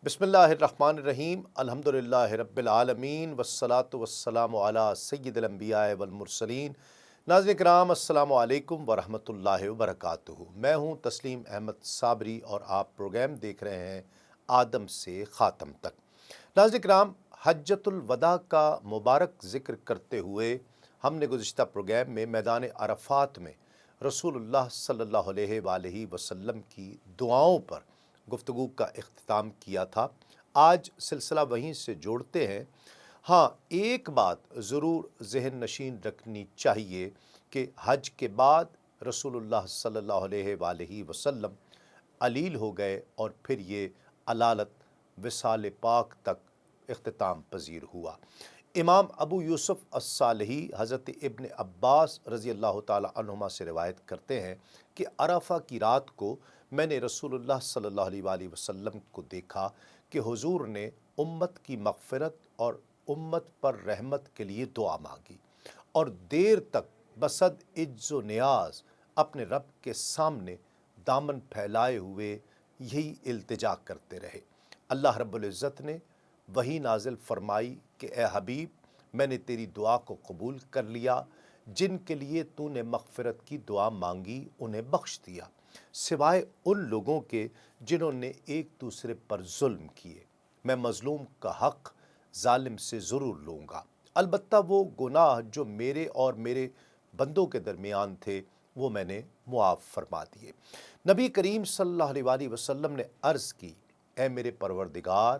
بسم اللہ الرحمن الرحیم الحمدللہ رب العالمین والصلاة والسلام علی سید الانبیاء والمرسلین۔ ناظرین کرام، السلام علیکم ورحمۃ اللہ وبرکاتہ۔ میں ہوں تسلیم احمد صابری اور آپ پروگرام دیکھ رہے ہیں آدم سے خاتم تک۔ ناظرین کرام، حجۃ الوداع کا مبارک ذکر کرتے ہوئے ہم نے گزشتہ پروگرام میں میدان عرفات میں رسول اللہ صلی اللہ علیہ وآلہ وسلم کی دعاؤں پر گفتگو کا اختتام کیا تھا۔ آج سلسلہ وہیں سے جوڑتے ہیں۔ ہاں، ایک بات ضرور ذہن نشین رکھنی چاہیے کہ حج کے بعد رسول اللہ صلی اللہ علیہ وآلہ وسلم علیل ہو گئے اور پھر یہ علالت وصال پاک تک اختتام پذیر ہوا۔ امام ابو یوسف الصالحی حضرت ابن عباس رضی اللہ تعالی عنہما سے روایت کرتے ہیں کہ عرفہ کی رات کو میں نے رسول اللہ صلی اللہ علیہ وآلہ وسلم کو دیکھا کہ حضور نے امت کی مغفرت اور امت پر رحمت کے لیے دعا مانگی اور دیر تک بصد عجز و نیاز اپنے رب کے سامنے دامن پھیلائے ہوئے یہی التجا کرتے رہے۔ اللہ رب العزت نے وہی نازل فرمائی کہ اے حبیب، میں نے تیری دعا کو قبول کر لیا، جن کے لیے تو نے مغفرت کی دعا مانگی انہیں بخش دیا، سوائے ان لوگوں کے جنہوں نے ایک دوسرے پر ظلم کیے۔ میں مظلوم کا حق ظالم سے ضرور لوں گا، البتہ وہ گناہ جو میرے اور میرے بندوں کے درمیان تھے وہ میں نے معاف فرما دیے۔ نبی کریم صلی اللہ علیہ وآلہ وسلم نے عرض کی، اے میرے پروردگار،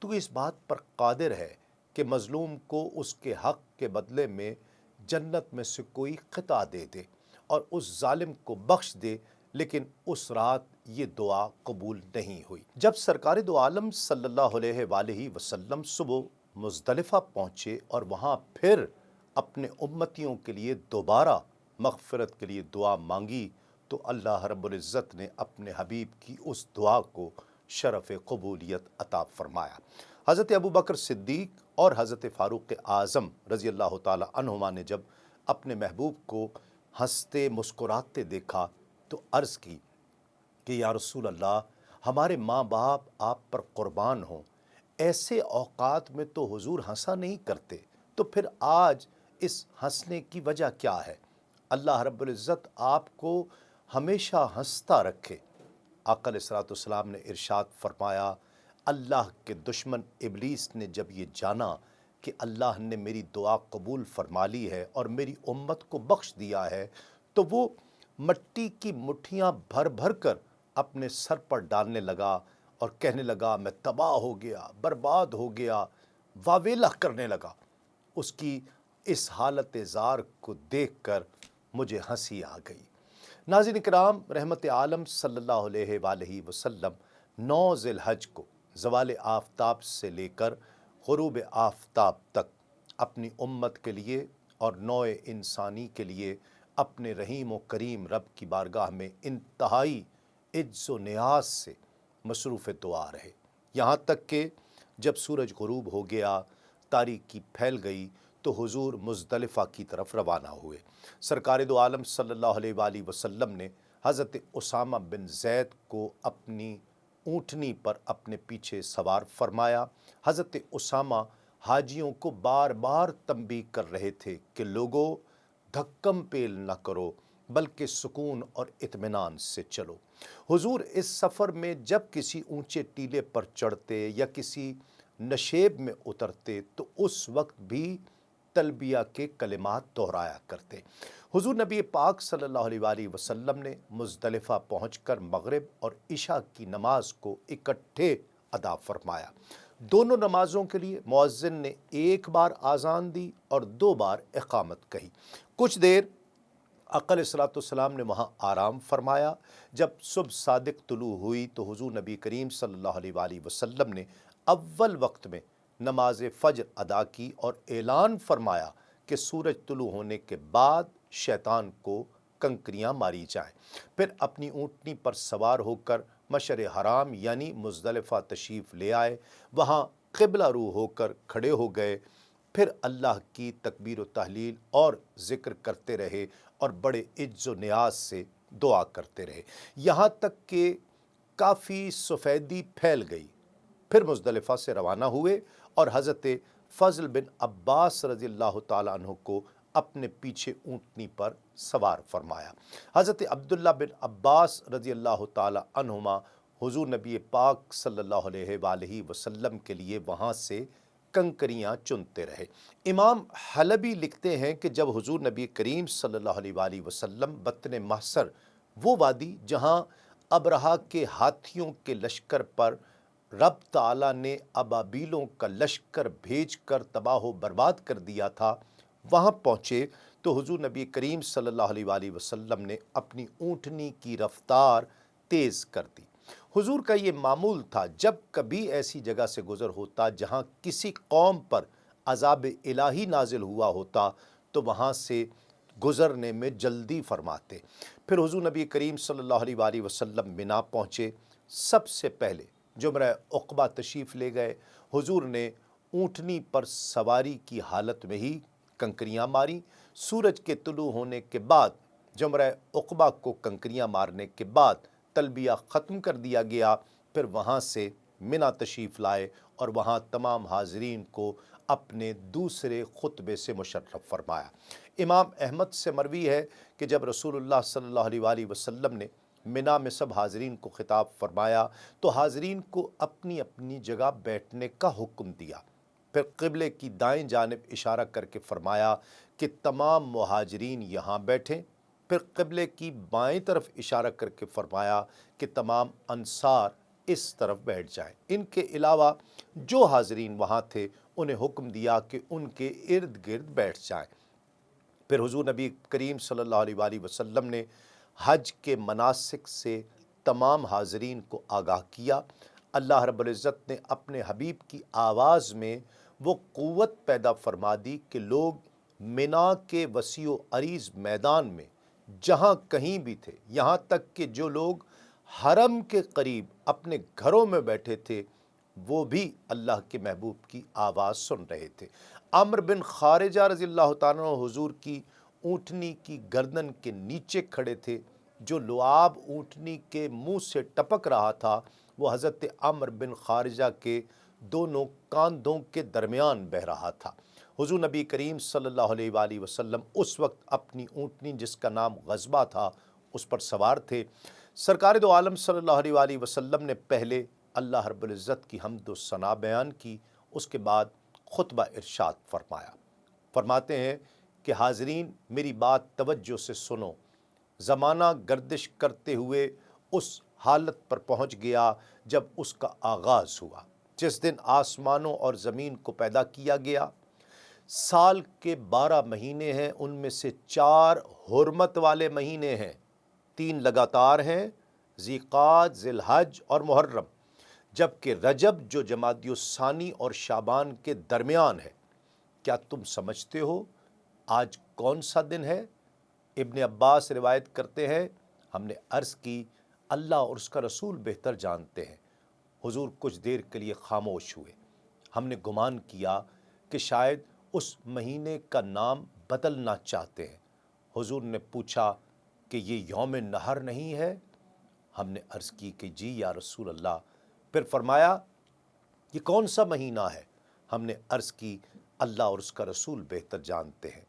تو اس بات پر قادر ہے کہ مظلوم کو اس کے حق کے بدلے میں جنت میں سے کوئی قطعہ دے دے اور اس ظالم کو بخش دے، لیکن اس رات یہ دعا قبول نہیں ہوئی۔ جب سرکار دو عالم صلی اللہ علیہ وآلہ وسلم صبح مزدلفہ پہنچے اور وہاں پھر اپنے امتیوں کے لیے دوبارہ مغفرت کے لیے دعا مانگی تو اللہ رب العزت نے اپنے حبیب کی اس دعا کو شرف قبولیت عطا فرمایا۔ حضرت ابوبکر صدیق اور حضرت فاروق اعظم رضی اللہ تعالی عنہما نے جب اپنے محبوب کو ہنستے مسکراتے دیکھا تو عرض کی کہ یا رسول اللہ، ہمارے ماں باپ آپ پر قربان ہوں، ایسے اوقات میں تو حضور ہنسا نہیں کرتے، تو پھر آج اس ہنسنے کی وجہ کیا ہے؟ اللہ رب العزت آپ کو ہمیشہ ہنستا رکھے۔ آقا علیہ الصلوۃ والسلام نے ارشاد فرمایا، اللہ کے دشمن ابلیس نے جب یہ جانا کہ اللہ نے میری دعا قبول فرما لی ہے اور میری امت کو بخش دیا ہے، تو وہ مٹی کی مٹھیاں بھر بھر کر اپنے سر پر ڈالنے لگا اور کہنے لگا میں تباہ ہو گیا، برباد ہو گیا، واویلا کرنے لگا۔ اس کی اس حالت زار کو دیکھ کر مجھے ہنسی آ گئی۔ ناظرین کرام، رحمت عالم صلی اللہ علیہ وآلہ وسلم 9 ذی الحج کو زوال آفتاب سے لے کر غروب آفتاب تک اپنی امت کے لیے اور نوع انسانی کے لیے اپنے رحیم و کریم رب کی بارگاہ میں انتہائی عجز و نیاز سے مصروف دعا رہے، یہاں تک کہ جب سورج غروب ہو گیا، تاریکی پھیل گئی تو حضور مزدلفہ کی طرف روانہ ہوئے۔ سرکار دو عالم صلی اللہ علیہ وآلہ وسلم نے حضرت اسامہ بن زید کو اپنی اونٹنی پر اپنے پیچھے سوار فرمایا۔ حضرت اسامہ حاجیوں کو بار بار تنبیہ کر رہے تھے کہ لوگوں، دھکم پیل نہ کرو بلکہ سکون اور اطمینان سے چلو۔ حضور اس سفر میں جب کسی اونچے ٹیلے پر چڑھتے یا کسی نشیب میں اترتے تو اس وقت بھی تلبیہ کے کلمات دہرایا کرتے۔ حضور نبی پاک صلی اللہ علیہ وآلہ وسلم نے مزدلفہ پہنچ کر مغرب اور عشاء کی نماز کو اکٹھے ادا فرمایا۔ دونوں نمازوں کے لیے مؤذن نے ایک بار اذان دی اور 2 بار اقامت کہی۔ کچھ دیر آقا علیہ الصلوۃ والسلام نے وہاں آرام فرمایا۔ جب صبح صادق طلوع ہوئی تو حضور نبی کریم صلی اللہ علیہ وآلہ وسلم نے اول وقت میں نماز فجر ادا کی اور اعلان فرمایا کہ سورج طلوع ہونے کے بعد شیطان کو کنکریاں ماری جائیں۔ پھر اپنی اونٹنی پر سوار ہو کر مشعر حرام یعنی مزدلفہ تشریف لے آئے، وہاں قبلہ رو ہو کر کھڑے ہو گئے، پھر اللہ کی تکبیر و تحلیل اور ذکر کرتے رہے اور بڑے عجز و نیاز سے دعا کرتے رہے، یہاں تک کہ کافی سفیدی پھیل گئی پھر مزدلفہ سے روانہ ہوئے اور حضرت فضل بن عباس رضی اللہ تعالیٰ عنہ کو اپنے پیچھے اونٹنی پر سوار فرمایا۔ حضرت عبداللہ بن عباس رضی اللہ تعالیٰ عنہما حضور نبی پاک صلی اللہ علیہ وآلہ وسلم کے لیے وہاں سے کنکریاں چنتے رہے۔ امام حلبی لکھتے ہیں کہ جب حضور نبی کریم صلی اللہ علیہ وآلہ وسلم بطن محصر، وہ وادی جہاں ابرہہ کے ہاتھیوں کے لشکر پر رب تعالیٰ نے ابابیلوں کا لشکر بھیج کر تباہ و برباد کر دیا تھا، وہاں پہنچے تو حضور نبی کریم صلی اللہ علیہ وآلہ وسلم نے اپنی اونٹنی کی رفتار تیز کر دی۔ حضور کا یہ معمول تھا، جب کبھی ایسی جگہ سے گزر ہوتا جہاں کسی قوم پر عذاب الہی نازل ہوا ہوتا تو وہاں سے گزرنے میں جلدی فرماتے۔ پھر حضور نبی کریم صلی اللہ علیہ وآلہ وسلم منا پہنچے۔ سب سے پہلے جمرہ عقبہ تشریف لے گئے۔ حضور نے اونٹنی پر سواری کی حالت میں ہی کنکریاں ماری۔ سورج کے طلوع ہونے کے بعد جمرہ عقبہ کو کنکریاں مارنے کے بعد تلبیہ ختم کر دیا گیا۔ پھر وہاں سے منا تشریف لائے اور وہاں تمام حاضرین کو اپنے دوسرے خطبے سے مشرف فرمایا۔ امام احمد سے مروی ہے کہ جب رسول اللہ صلی اللہ علیہ وآلہ وسلم نے منا میں سب حاضرین کو خطاب فرمایا تو حاضرین کو اپنی اپنی جگہ بیٹھنے کا حکم دیا۔ پھر قبلے کی دائیں جانب اشارہ کر کے فرمایا کہ تمام مہاجرین یہاں بیٹھیں۔ پھر قبلے کی بائیں طرف اشارہ کر کے فرمایا کہ تمام انصار اس طرف بیٹھ جائیں۔ ان کے علاوہ جو حاضرین وہاں تھے انہیں حکم دیا کہ ان کے ارد گرد بیٹھ جائیں۔ پھر حضور نبی کریم صلی اللہ علیہ وآلہ وسلم نے حج کے مناسک سے تمام حاضرین کو آگاہ کیا۔ اللہ رب العزت نے اپنے حبیب کی آواز میں وہ قوت پیدا فرما دی کہ لوگ منا کے وسیع و عریض میدان میں جہاں کہیں بھی تھے، یہاں تک کہ جو لوگ حرم کے قریب اپنے گھروں میں بیٹھے تھے وہ بھی اللہ کے محبوب کی آواز سن رہے تھے۔ عمرو بن خارجہ رضی اللہ تعالیٰ عنہ حضور کی اونٹنی کی گردن کے نیچے کھڑے تھے۔ جو لعاب اونٹنی کے منہ سے ٹپک رہا تھا وہ حضرت عمرو بن خارجہ کے دونوں کاندھوں کے درمیان بہہ رہا تھا۔ حضور نبی کریم صلی اللہ علیہ وآلہ وسلم اس وقت اپنی اونٹنی جس کا نام غضبہ تھا اس پر سوار تھے۔ سرکار دو عالم صلی اللہ علیہ وآلہ وسلم نے پہلے اللہ رب العزت کی حمد و ثنا بیان کی، اس کے بعد خطبہ ارشاد فرمایا۔ فرماتے ہیں کہ حاضرین میری بات توجہ سے سنو۔ زمانہ گردش کرتے ہوئے اس حالت پر پہنچ گیا جب اس کا آغاز ہوا، جس دن آسمانوں اور زمین کو پیدا کیا گیا۔ سال کے 12 مہینے ہیں، ان میں سے 4 حرمت والے مہینے ہیں، 3 لگاتار ہیں، ذی قعدہ، ذی الحج اور محرم، جبکہ رجب جو جمادی الثانی اور شعبان کے درمیان ہے۔ کیا تم سمجھتے ہو آج کون سا دن ہے؟ ابن عباس روایت کرتے ہیں ہم نے عرض کی اللہ اور اس کا رسول بہتر جانتے ہیں۔ حضور کچھ دیر کے لیے خاموش ہوئے۔ ہم نے گمان کیا کہ شاید اس مہینے کا نام بدلنا چاہتے ہیں۔ حضور نے پوچھا کہ یہ یوم نحر نہیں ہے؟ ہم نے عرض کی کہ جی یا رسول اللہ۔ پھر فرمایا یہ کون سا مہینہ ہے؟ ہم نے عرض کی اللہ اور اس کا رسول بہتر جانتے ہیں۔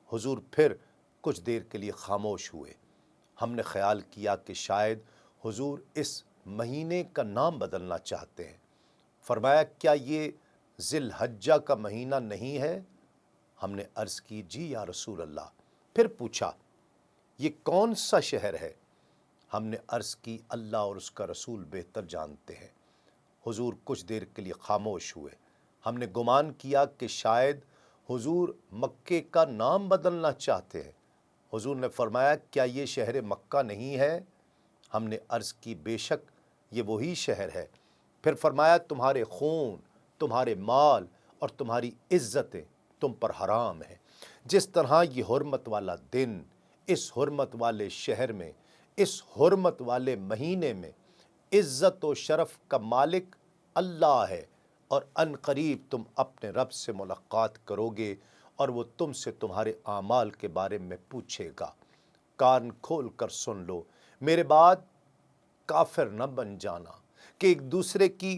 حضور پھر کچھ دیر کے لیے خاموش ہوئے۔ ہم نے خیال کیا کہ شاید حضور اس مہینے کا نام بدلنا چاہتے ہیں۔ فرمایا کیا یہ ذی الحجہ کا مہینہ نہیں ہے؟ ہم نے عرض کی جی یا رسول اللہ۔ پھر پوچھا یہ کون سا شہر ہے؟ ہم نے عرض کی اللہ اور اس کا رسول بہتر جانتے ہیں۔ حضور کچھ دیر کے لیے خاموش ہوئے۔ ہم نے گمان کیا کہ شاید حضور مکے کا نام بدلنا چاہتے ہیں۔ حضور نے فرمایا کیا یہ شہر مکہ نہیں ہے؟ ہم نے عرض کی بے شک یہ وہی شہر ہے۔ پھر فرمایا تمہارے خون، تمہارے مال اور تمہاری عزتیں تم پر حرام ہیں۔ جس طرح یہ حرمت والا دن اس حرمت والے شہر میں، اس حرمت والے مہینے میں عزت و شرف کا مالک اللہ ہے، اور ان قریب تم اپنے رب سے ملاقات کرو گے اور وہ تم سے تمہارے اعمال کے بارے میں پوچھے گا۔ کان کھول کر سن لو، میرے بعد کافر نہ بن جانا کہ ایک دوسرے کی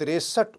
63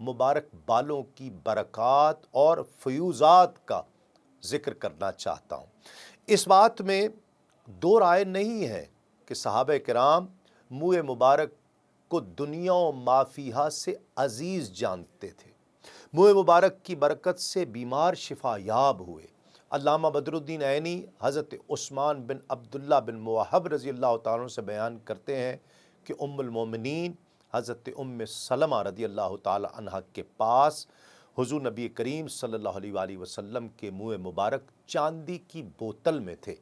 مبارک بالوں کی برکات اور فیوزات کا ذکر کرنا چاہتا ہوں۔ اس بات میں دو رائے نہیں ہے کہ صحابہ کرام منہ مبارک کو دنیا و ما فیہا سے عزیز جانتے تھے۔ منہ مبارک کی برکت سے بیمار شفا یاب ہوئے۔ علامہ بدر الدین عینی حضرت عثمان بن عبداللہ بن موہب رضی اللہ تعالیٰ عنہ سے بیان کرتے ہیں کہ ام المومنین حضرت ام سلمہ رضی اللہ تعالیٰ عنہ کے پاس حضور نبی کریم صلی اللہ علیہ وآلہ وسلم کے منہ مبارک چاندی کی بوتل میں تھے۔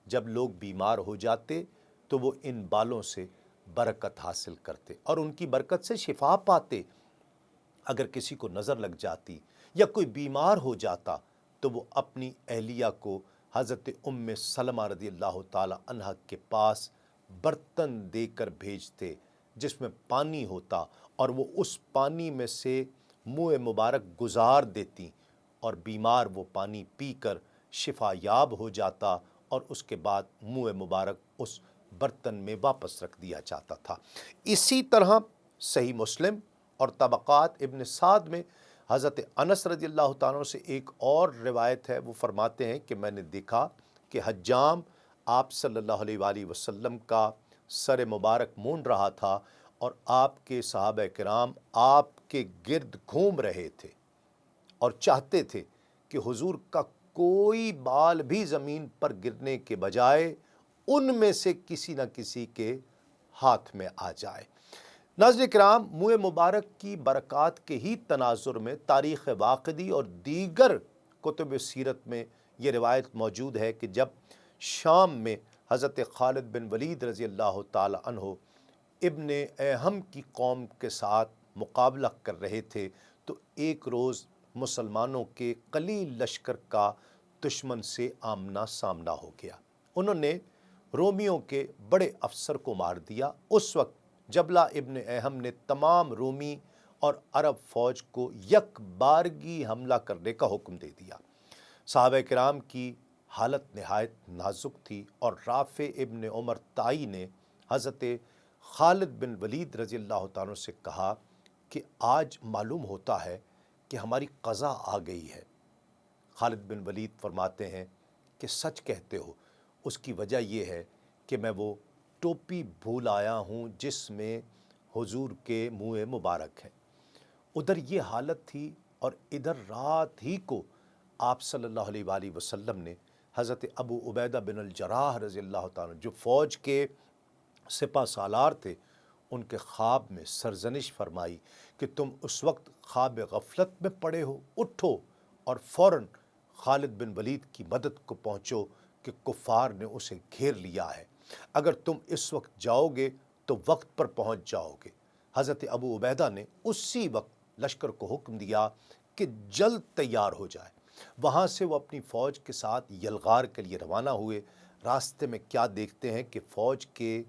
جب لوگ بیمار ہو جاتے تو وہ ان بالوں سے برکت حاصل کرتے اور ان کی برکت سے شفا پاتے۔ اگر کسی کو نظر لگ جاتی یا کوئی بیمار ہو جاتا تو وہ اپنی اہلیہ کو حضرت ام سلمہ رضی اللہ تعالی عنہ کے پاس برتن دے کر بھیجتے جس میں پانی ہوتا اور وہ اس پانی میں سے منہ مبارک گزار دیتی اور بیمار وہ پانی پی کر شفا یاب ہو جاتا اور اس کے بعد منہ مبارک اس برتن میں واپس رکھ دیا جاتا تھا۔ اسی طرح صحیح مسلم اور طبقات ابن سعد میں حضرت انس رضی اللہ تعالیٰ عنہ سے ایک اور روایت ہے۔ وہ فرماتے ہیں کہ میں نے دیکھا کہ حجام آپ صلی اللہ علیہ وآلہ وسلم کا سر مبارک مونڈ رہا تھا اور آپ کے صحابہ کرام آپ کے گرد گھوم رہے تھے اور چاہتے تھے کہ حضور کا کوئی بال بھی زمین پر گرنے کے بجائے ان میں سے کسی نہ کسی کے ہاتھ میں آ جائے۔ ناظرین کرام، منہ مبارک کی برکات کے ہی تناظر میں تاریخ واقعی اور دیگر کتب سیرت میں یہ روایت موجود ہے کہ جب شام میں حضرت خالد بن ولید رضی اللہ تعالی عنہ ابن اہم کی قوم کے ساتھ مقابلہ کر رہے تھے تو ایک روز مسلمانوں کے قلیل لشکر کا دشمن سے آمنا سامنا ہو گیا۔ انہوں نے رومیوں کے بڑے افسر کو مار دیا۔ اس وقت جبلہ ابن اہم نے تمام رومی اور عرب فوج کو یک بارگی حملہ کرنے کا حکم دے دیا۔ صحابہ کرام کی حالت نہایت نازک تھی اور رافع ابن عمر طائی نے حضرت خالد بن ولید رضی اللہ تعالیٰ سے کہا کہ آج معلوم ہوتا ہے کہ ہماری قضا آ گئی ہے۔ خالد بن ولید فرماتے ہیں کہ سچ کہتے ہو، اس کی وجہ یہ ہے کہ میں وہ ٹوپی بھول آیا ہوں جس میں حضور کے منہ مبارک ہے۔ ادھر یہ حالت تھی اور ادھر رات ہی کو آپ صلی اللہ علیہ وآلہ وسلم نے حضرت ابو عبیدہ بن الجراح رضی اللہ تعالیٰ جو فوج کے سپہ سالار تھے ان کے خواب میں سرزنش فرمائی کہ تم اس وقت خواب غفلت میں پڑے ہو، اٹھو اور فوراً خالد بن ولید کی مدد کو پہنچو کہ کفار نے اسے گھیر لیا ہے۔ اگر تم اس وقت جاؤ گے تو وقت پر پہنچ جاؤ گے۔ حضرت ابو عبیدہ نے اسی وقت لشکر کو حکم دیا کہ جلد تیار ہو جائے۔ وہاں سے وہ اپنی فوج کے ساتھ یلغار کے لیے روانہ ہوئے۔ راستے میں کیا دیکھتے ہیں کہ فوج کے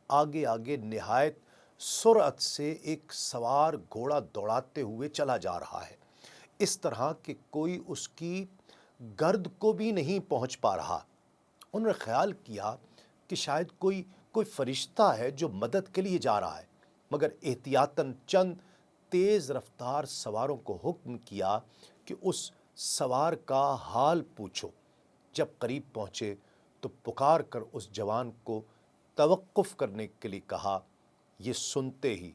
آگے آگے نہایت سرعت سے ایک سوار گھوڑا دوڑاتے ہوئے چلا جا رہا ہے، اس طرح کہ کوئی اس کی گرد کو بھی نہیں پہنچ پا رہا۔ انہوں نے خیال کیا کہ شاید کوئی فرشتہ ہے جو مدد کے لیے جا رہا ہے، مگر احتیاطاً چند تیز رفتار سواروں کو حکم کیا کہ اس سوار کا حال پوچھو۔ جب قریب پہنچے تو پکار کر اس جوان کو توقف کرنے کے لیے کہا۔ یہ سنتے ہی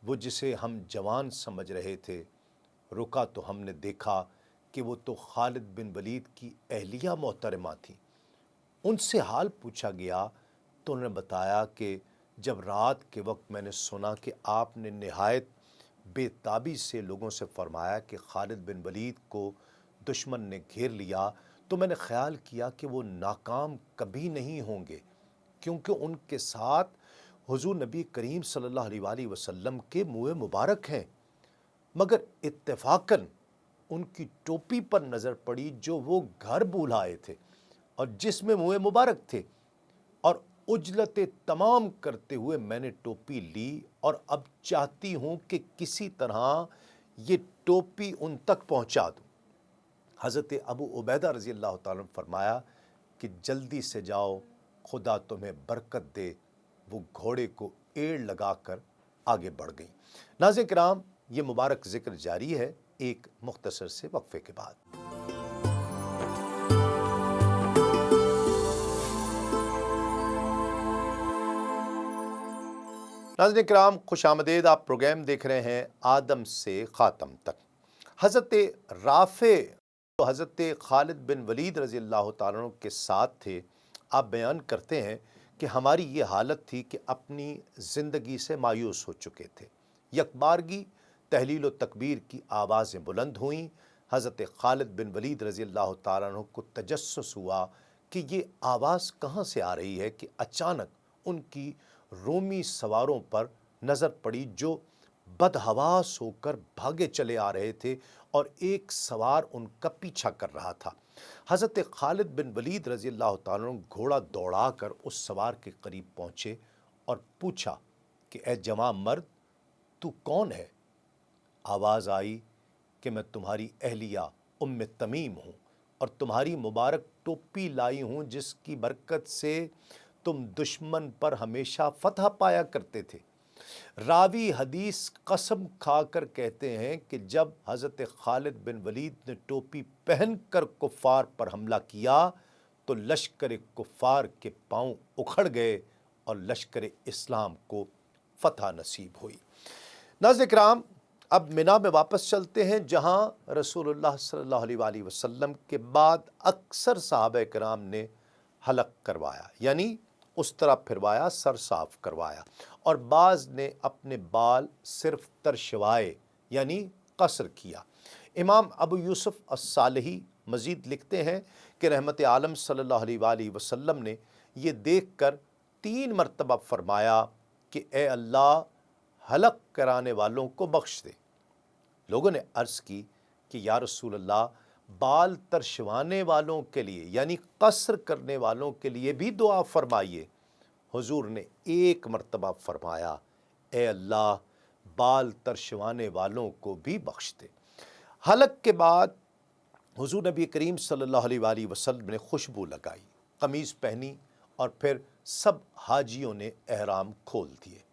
وہ جسے ہم جوان سمجھ رہے تھے رکا تو ہم نے دیکھا کہ وہ تو خالد بن ولید کی اہلیہ محترمہ تھی۔ ان سے حال پوچھا گیا تو انہوں نے بتایا کہ جب رات کے وقت میں نے سنا کہ آپ نے نہایت بے تابی سے لوگوں سے فرمایا کہ خالد بن ولید کو دشمن نے گھیر لیا تو میں نے خیال کیا کہ وہ ناکام کبھی نہیں ہوں گے، کیونکہ ان کے ساتھ حضور نبی کریم صلی اللہ علیہ وآلہ وسلم کے منہ مبارک ہیں۔ مگر اتفاقاً ان کی ٹوپی پر نظر پڑی جو وہ گھر بھول آئے تھے اور جس میں منہ مبارک تھے، اور عجلت تمام کرتے ہوئے میں نے ٹوپی لی اور اب چاہتی ہوں کہ کسی طرح یہ ٹوپی ان تک پہنچا دوں۔ حضرت ابو عبیدہ رضی اللہ تعالیٰ نے فرمایا کہ جلدی سے جاؤ، خدا تمہیں برکت دے۔ وہ گھوڑے کو ایڑ لگا کر آگے بڑھ گئی۔ ناظرین کرام، یہ مبارک ذکر جاری ہے ایک مختصر سے وقفے کے بعد۔ ناظرین کرام، خوش آمدید۔ آپ پروگرام دیکھ رہے ہیں آدم سے خاتم تک۔ حضرت رافع جو حضرت خالد بن ولید رضی اللہ تعالیٰ عنہ کے ساتھ تھے، آپ بیان کرتے ہیں کہ ہماری یہ حالت تھی کہ اپنی زندگی سے مایوس ہو چکے تھے۔ یکبارگی تحلیل و تکبیر کی آوازیں بلند ہوئیں۔ حضرت خالد بن ولید رضی اللہ تعالیٰ عنہ کو تجسس ہوا کہ یہ آواز کہاں سے آ رہی ہے، کہ اچانک ان کی رومی سواروں پر نظر پڑی جو بدحواس ہو کر بھاگے چلے آ رہے تھے اور ایک سوار ان کا پیچھا کر رہا تھا۔ حضرت خالد بن ولید رضی اللہ تعالیٰ عنہ گھوڑا دوڑا کر اس سوار کے قریب پہنچے اور پوچھا کہ اے جوان مرد، تو کون ہے؟ آواز آئی کہ میں تمہاری اہلیہ ام تمیم ہوں اور تمہاری مبارک ٹوپی لائی ہوں جس کی برکت سے تم دشمن پر ہمیشہ فتح پایا کرتے تھے۔ راوی حدیث قسم کھا کر کہتے ہیں کہ جب حضرت خالد بن ولید نے ٹوپی پہن کر کفار پر حملہ کیا تو لشکر کفار کے پاؤں اکھڑ گئے اور لشکر اسلام کو فتح نصیب ہوئی۔ ناظرین کرام، اب منا میں واپس چلتے ہیں، جہاں رسول اللہ صلی اللہ علیہ وآلہ وسلم کے بعد اکثر صحابہ کرام نے حلق کروایا، یعنی اس طرح پھروایا، سر صاف کروایا، اور بعض نے اپنے بال صرف ترشوائے یعنی قصر کیا۔ امام ابو یوسف الصالحی مزید لکھتے ہیں کہ رحمت عالم صلی اللہ علیہ وآلہ وسلم نے یہ دیکھ کر 3 مرتبہ فرمایا کہ اے اللہ، حلق کرانے والوں کو بخش دے۔ لوگوں نے عرض کی کہ یا رسول اللہ، بال ترشوانے والوں کے لیے یعنی قصر کرنے والوں کے لیے بھی دعا فرمائیے۔ حضور نے 1 مرتبہ فرمایا، اے اللہ، بال ترشوانے والوں کو بھی بخش دے۔ حلق کے بعد حضور نبی کریم صلی اللہ علیہ وآلہ وسلم نے خوشبو لگائی، قمیض پہنی، اور پھر سب حاجیوں نے احرام کھول دیے۔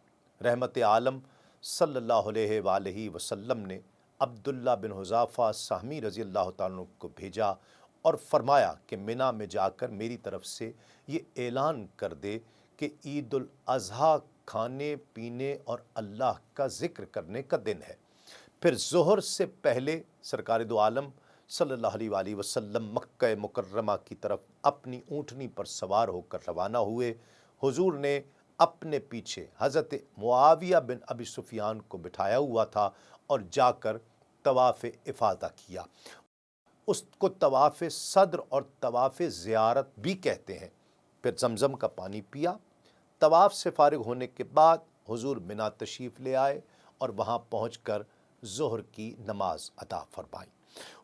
رحمت عالم صلی اللہ علیہ وآلہ وسلم نے عبداللہ بن حذافہ سہمی رضی اللہ تعالیٰ عنہ کو بھیجا اور فرمایا کہ منا میں جا کر میری طرف سے یہ اعلان کر دے کہ عید الاضحیٰ کھانے پینے اور اللہ کا ذکر کرنے کا دن ہے۔ پھر ظہر سے پہلے سرکار دو عالم صلی اللہ علیہ وآلہ وسلم مکہ مکرمہ کی طرف اپنی اونٹنی پر سوار ہو کر روانہ ہوئے۔ حضور نے اپنے پیچھے حضرت معاویہ بن ابی سفیان کو بٹھایا ہوا تھا اور جا کر طواف افاضہ کیا۔ اس کو طواف صدر اور طواف زیارت بھی کہتے ہیں۔ پھر زمزم کا پانی پیا۔ طواف سے فارغ ہونے کے بعد حضور منا تشریف لے آئے اور وہاں پہنچ کر ظہر کی نماز ادا فرمائی۔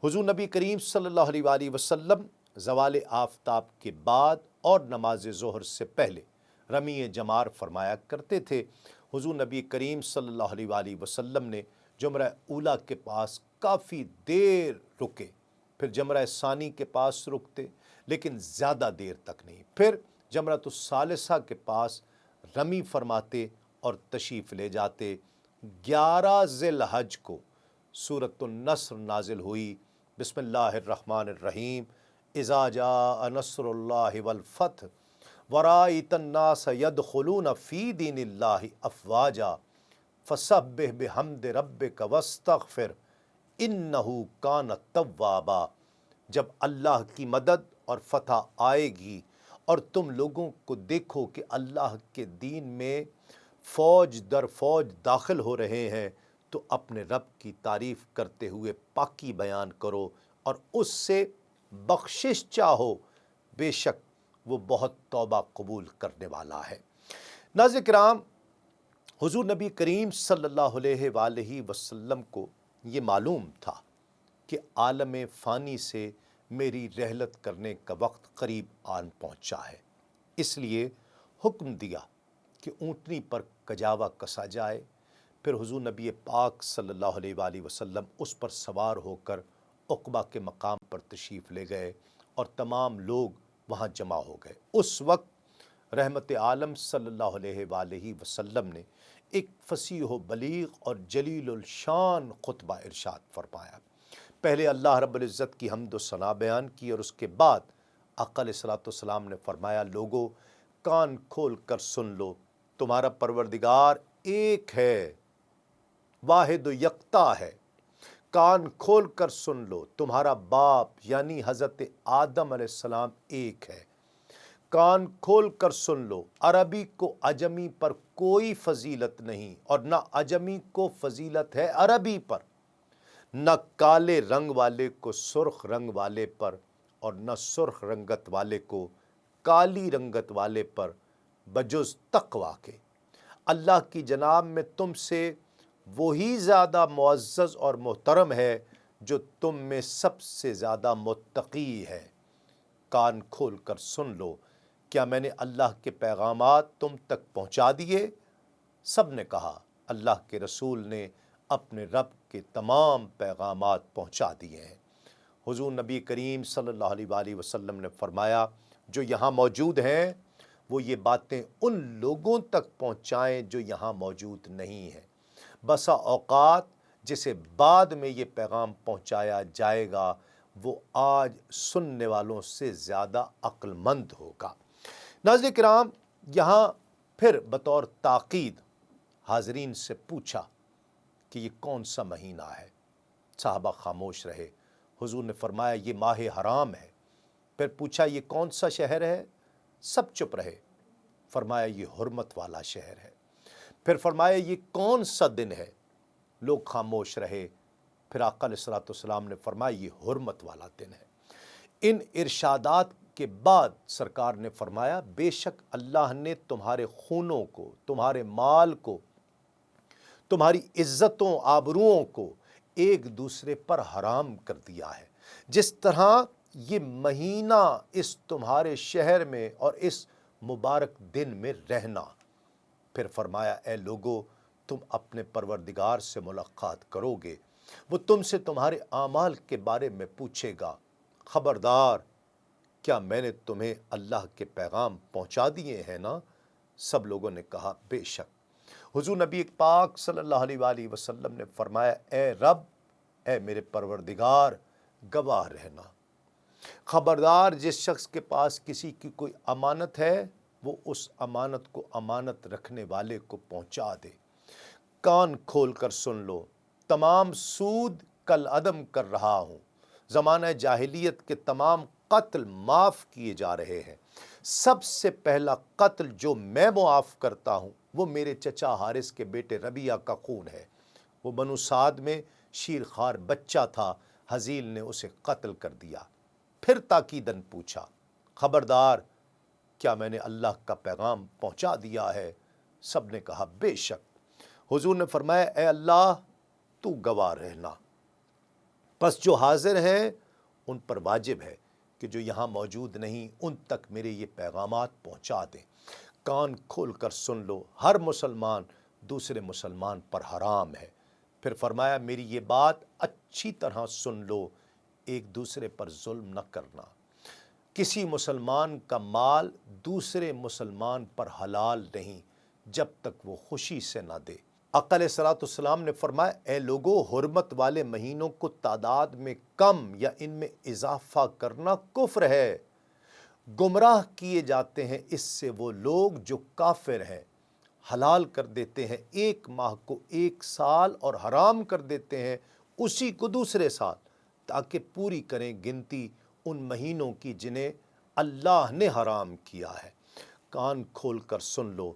حضور نبی کریم صلی اللہ علیہ وآلہ وسلم زوال آفتاب کے بعد اور نماز ظہر سے پہلے رمی جمار فرمایا کرتے تھے۔ حضور نبی کریم صلی اللہ علیہ وآلہ وسلم نے جمرہ اولا کے پاس کافی دیر رکے، پھر جمرہ ثانی کے پاس رکتے لیکن زیادہ دیر تک نہیں، پھر جمرۃ الثالثہ کے پاس رمی فرماتے اور تشریف لے جاتے۔ 11 ذی الحج کو سورۃ النصر نازل ہوئی۔ بسم اللہ الرحمن الرحیم، اذا جاء نصر اللہ والفتح ورأیت الناس يدخلون فی دین اللہ افواجا فسبح بحمد ربک واستغفر انہ کان توابا۔ جب اللہ کی مدد اور فتح آئے گی اور تم لوگوں کو دیکھو کہ اللہ کے دین میں فوج در فوج داخل ہو رہے ہیں تو اپنے رب کی تعریف کرتے ہوئے پاکی بیان کرو اور اس سے بخشش چاہو، بے شک وہ بہت توبہ قبول کرنے والا ہے۔ ناظرین کرام، حضور نبی کریم صلی اللہ علیہ وآلہ وسلم کو یہ معلوم تھا کہ عالم فانی سے میری رحلت کرنے کا وقت قریب آن پہنچا ہے، اس لیے حکم دیا کہ اونٹنی پر کجاوا کسا جائے۔ پھر حضور نبی پاک صلی اللہ علیہ وآلہ وسلم اس پر سوار ہو کر عقبہ کے مقام پر تشریف لے گئے اور تمام لوگ وہاں جمع ہو گئے۔ اس وقت رحمت عالم صلی اللہ علیہ وآلہ وسلم نے ایک فصیح و بلیغ اور جلیل الشان خطبہ ارشاد فرمایا۔ پہلے اللہ رب العزت کی حمد و ثنا بیان کی اور اس کے بعد آقا علیہ الصلوۃ والسلام نے فرمایا، لوگو کان کھول کر سن لو، تمہارا پروردگار ایک ہے، واحد و یکتا ہے۔ کان کھول کر سن لو، تمہارا باپ یعنی حضرت آدم علیہ السلام ایک ہے۔ کان کھول کر سن لو، عربی کو عجمی پر کوئی فضیلت نہیں اور نہ عجمی کو فضیلت ہے عربی پر، نہ کالے رنگ والے کو سرخ رنگ والے پر اور نہ سرخ رنگت والے کو کالی رنگت والے پر، بجز تقویٰ کے۔ اللہ کی جناب میں تم سے وہی زیادہ معزز اور محترم ہے جو تم میں سب سے زیادہ متقی ہے۔ کان کھول کر سن لو، کیا میں نے اللہ کے پیغامات تم تک پہنچا دیے؟ سب نے کہا اللہ کے رسول نے اپنے رب کے تمام پیغامات پہنچا دیے ہیں۔ حضور نبی کریم صلی اللہ علیہ وآلہ وسلم نے فرمایا، جو یہاں موجود ہیں وہ یہ باتیں ان لوگوں تک پہنچائیں جو یہاں موجود نہیں ہیں۔ بسا اوقات جسے بعد میں یہ پیغام پہنچایا جائے گا وہ آج سننے والوں سے زیادہ عقل مند ہوگا۔ ناظرین کرام، یہاں پھر بطور تاکید حاضرین سے پوچھا کہ یہ کون سا مہینہ ہے؟ صحابہ خاموش رہے۔ حضور نے فرمایا یہ ماہ حرام ہے۔ پھر پوچھا یہ کون سا شہر ہے؟ سب چپ رہے۔ فرمایا یہ حرمت والا شہر ہے۔ پھر فرمایا یہ کون سا دن ہے؟ لوگ خاموش رہے۔ پھر آقا علیہ الصلوۃ والسلام نے فرمایا یہ حرمت والا دن ہے۔ ان ارشادات کے بعد سرکار نے فرمایا، بے شک اللہ نے تمہارے خونوں کو، تمہارے مال کو، تمہاری عزتوں آبروؤں کو ایک دوسرے پر حرام کر دیا ہے۔ جس طرح یہ مہینہ اس تمہارے شہر میں اور اس مبارک دن میں رہنا۔ پھر فرمایا، اے لوگو تم اپنے پروردگار سے ملاقات کرو گے، وہ تم سے تمہارے اعمال کے بارے میں پوچھے گا۔ خبردار، کیا میں نے تمہیں اللہ کے پیغام پہنچا دیے ہیں نا؟ سب لوگوں نے کہا بے شک۔ حضور نبی پاک صلی اللہ علیہ وآلہ وسلم نے فرمایا، اے رب، اے میرے پروردگار، گواہ رہنا۔ خبردار، جس شخص کے پاس کسی کی کوئی امانت ہے وہ اس امانت کو امانت رکھنے والے کو پہنچا دے۔ کان کھول کر سن لو، تمام سود کل عدم کر رہا ہوں۔ زمانہ جاہلیت کے تمام قتل معاف کیے جا رہے ہیں۔ سب سے پہلا قتل جو میں معاف کرتا ہوں وہ میرے چچا حارث کے بیٹے ربیعہ کا خون ہے۔ وہ بنو سعد میں شیر خوار بچہ تھا، حزیل نے اسے قتل کر دیا۔ پھر تاکیداً پوچھا، خبردار، کیا میں نے اللہ کا پیغام پہنچا دیا ہے؟ سب نے کہا بے شک۔ حضور نے فرمایا، اے اللہ تو گواہ رہنا۔ پس جو حاضر ہیں ان پر واجب ہے کہ جو یہاں موجود نہیں ان تک میرے یہ پیغامات پہنچا دیں۔ کان کھول کر سن لو، ہر مسلمان دوسرے مسلمان پر حرام ہے۔ پھر فرمایا، میری یہ بات اچھی طرح سن لو، ایک دوسرے پر ظلم نہ کرنا۔ کسی مسلمان کا مال دوسرے مسلمان پر حلال نہیں جب تک وہ خوشی سے نہ دے۔ آقا علیہ الصلوۃ والسلام نے فرمایا، اے لوگو، حرمت والے مہینوں کو تعداد میں کم یا ان میں اضافہ کرنا کفر ہے۔ گمراہ کیے جاتے ہیں اس سے وہ لوگ جو کافر ہیں۔ حلال کر دیتے ہیں ایک ماہ کو ایک سال اور حرام کر دیتے ہیں اسی کو دوسرے سال، تاکہ پوری کریں گنتی ان مہینوں کی جنہیں اللہ نے حرام کیا ہے۔ کان کھول کر سن لو